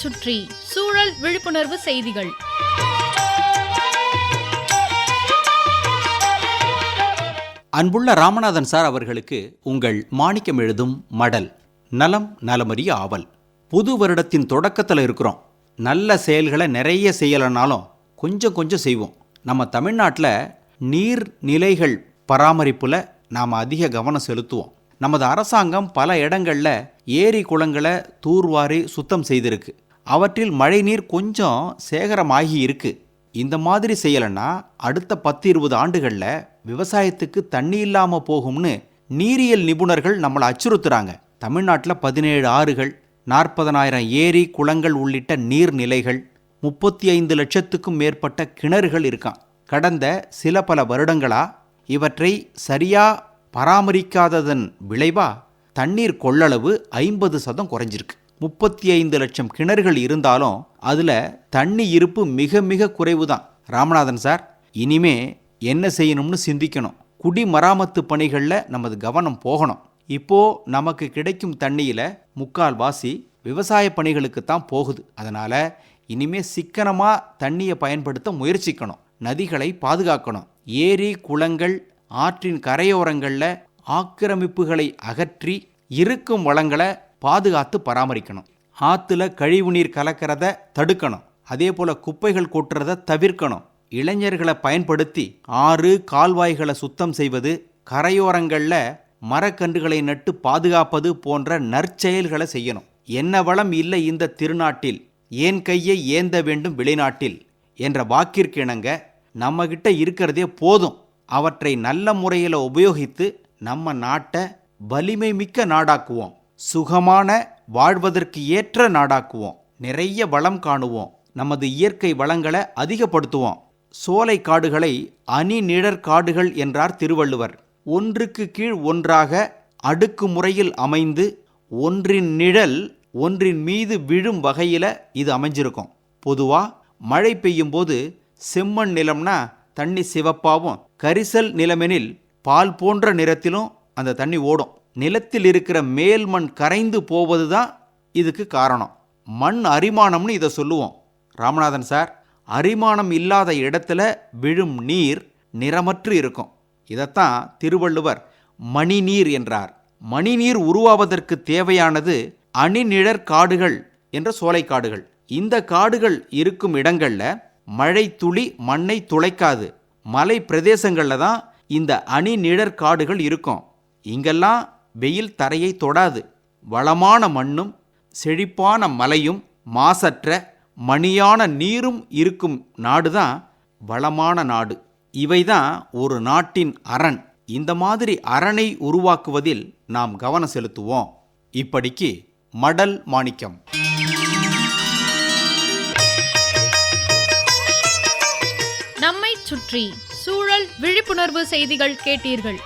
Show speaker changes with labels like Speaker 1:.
Speaker 1: சுற்றி சூழல் விழிப்புணர்வு செய்திகள்.
Speaker 2: அன்புள்ள ராமநாதன் சார் அவர்களுக்கு உங்கள் மாணிக்கம் எழுதும் மடல். நலம் நலமறிய ஆவல். புது வருடத்தின் தொடக்கத்தில் இருக்கிறோம். நல்ல செயல்களை நிறைய செய்யலைனாலும் கொஞ்சம் கொஞ்சம் செய்வோம். நம்ம தமிழ்நாட்டில் நீர்நிலைகள் பராமரிப்பில் நாம் அதிக கவனம் செலுத்துவோம். நமது அரசாங்கம் பல இடங்களில் ஏரி குளங்களை தூர்வாரி சுத்தம் செய்திருக்கு. அவற்றில் மழைநீர் கொஞ்சம் சேகரமாகி இருக்கு. இந்த மாதிரி செய்யலைன்னா அடுத்த 10-20 ஆண்டுகளில் விவசாயத்துக்கு தண்ணி இல்லாமல் போகும்னு நீரியல் நிபுணர்கள் நம்மளை அச்சுறுத்துறாங்க. தமிழ்நாட்டில் 17 ஆறுகள், 40,000 ஏரி குளங்கள் உள்ளிட்ட நீர்நிலைகள், 35 லட்சத்துக்கும் மேற்பட்ட கிணறுகள் இருக்கான். கடந்த சில பல வருடங்களா இவற்றை சரியா பராமரிக்காததன் விளைவா தண்ணீர் கொள்ளளவு 50% குறைஞ்சிருக்கு. 35 லட்சம் கிணறுகள் இருந்தாலும் அதில் தண்ணி இருப்பு மிக மிக குறைவு தான். ராமநாதன் சார், இனிமே என்ன செய்யணும்னு சிந்திக்கணும். குடிமராமத்து பணிகளில் நமது கவனம் போகணும். இப்போ நமக்கு கிடைக்கும் தண்ணியில் 3/4 விவசாய பணிகளுக்கு தான் போகுது. அதனால் இனிமே சிக்கனமாக தண்ணியை பயன்படுத்த முயற்சிக்கணும். நதிகளை பாதுகாக்கணும். ஏரி குளங்கள் ஆற்றின் கரையோரங்களில் ஆக்கிரமிப்புகளை அகற்றி இருக்கும் வளங்களை பாதுகாத்து பராமரிக்கணும். ஆற்றுல கழிவுநீர் கலக்கிறத தடுக்கணும். அதே போல் குப்பைகள் கொட்டுறதை தவிர்க்கணும். இளைஞர்களை பயன்படுத்தி ஆறு கால்வாய்களை சுத்தம் செய்வது, கரையோரங்களில் மரக்கன்றுகளை நட்டு பாதுகாப்பது போன்ற நற்செயல்களை செய்யணும். என்ன வளம் இல்லை இந்த திருநாட்டில், ஏன் கையை ஏந்த வேண்டும் வெளிநாட்டில் என்ற வாக்கிற்கு இணங்க நம்மகிட்ட இருக்கிறதே போதும். அவற்றை நல்ல முறையில் உபயோகித்து நம்ம நாட்டை வலிமை மிக்க நாடாக்குவோம். சுகமான வாழ்வதற்கு ஏற்ற நாடாக்குவோம். நிறைய வளம் காணுவோம். நமது இயற்கை வளங்களை அதிகப்படுத்துவோம். சோலை காடுகளை அணிநிழற் காடுகள் என்றார் திருவள்ளுவர். ஒன்றுக்கு கீழ் ஒன்றாக அடுக்கு முறையில் அமைந்து ஒன்றின் நிழல் ஒன்றின் மீது விழும் வகையில் இது அமைஞ்சிருக்கும். பொதுவாக மழை பெய்யும் போது செம்மண் நிலம்னா தண்ணி சிவப்பாகவும், கரிசல் நிலமெனில் பால் போன்ற நிறத்திலும் அந்த தண்ணி ஓடும். நிலத்தில் இருக்கிற மேல் மண் கரைந்து போவது தான் இதுக்கு காரணம். மண் அரிமானம்னு இதை சொல்லுவோம். ராமநாதன் சார், அரிமானம் இல்லாத இடத்துல விழும் நீர் நிறமற்று இருக்கும். இதைத்தான் திருவள்ளுவர் மணிநீர் என்றார். மணிநீர் உருவாவதற்கு தேவையானது அணிநிழற் காடுகள் என்ற சோலை காடுகள். இந்த காடுகள் இருக்கும் இடங்களில் மழை துளி மண்ணை துளைக்காது. மலை பிரதேசங்களில் தான் இந்த அணிநிழற் காடுகள் இருக்கும். இங்கெல்லாம் வெயில் தரையை தொடாது. வளமான மண்ணும் செழிப்பான மலையும் மாசற்ற மணியான நீரும் இருக்கும் நாடுதான் வளமான நாடு. இவைதான் ஒரு நாட்டின் அரண். இந்த மாதிரி அரணை உருவாக்குவதில் நாம் கவனம் செலுத்துவோம். இப்படிக்கு மடல் மாணிக்கம்.
Speaker 1: நம்மை சுற்றி சூழல் விழிப்புணர்வு செய்திகள் கேட்டீர்கள்.